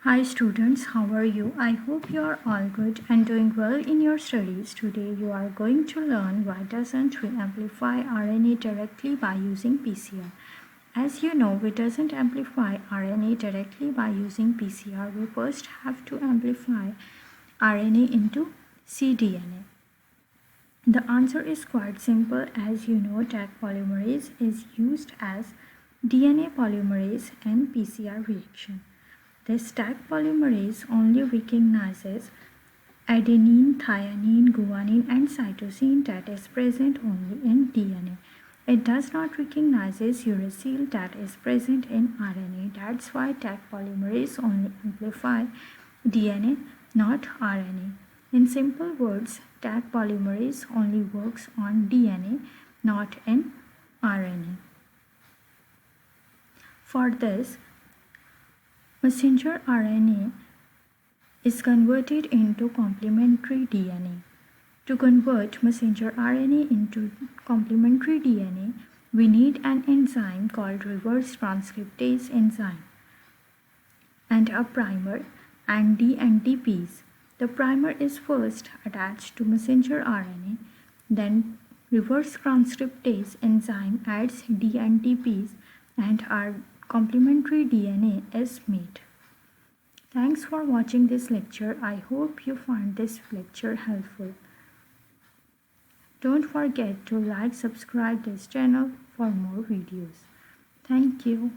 Hi students, how are you? I hope you are all good and doing well in your studies. Today you are going to learn why doesn't we amplify RNA directly by using PCR. As you know, we doesn't amplify RNA directly by using PCR. We first have to amplify RNA into cDNA. The answer is quite simple. As you know, Taq polymerase is used as DNA polymerase in PCR reaction. This Taq polymerase only recognizes adenine, thymine, guanine and cytosine that is present only in DNA. It does not recognize uracil that is present in RNA. That's why Taq polymerase only amplify DNA, not RNA. In simple words, Taq polymerase only works on DNA, not in RNA. For this, messenger RNA is converted into complementary DNA. To convert messenger RNA into complementary DNA, we need an enzyme called reverse transcriptase enzyme and a primer and DNTPs. The primer is first attached to messenger RNA, then reverse transcriptase enzyme adds DNTPs and our complementary DNA is made. Thanks for watching this lecture. I hope you find this lecture helpful. Don't forget to like, subscribe this channel for more videos. Thank you.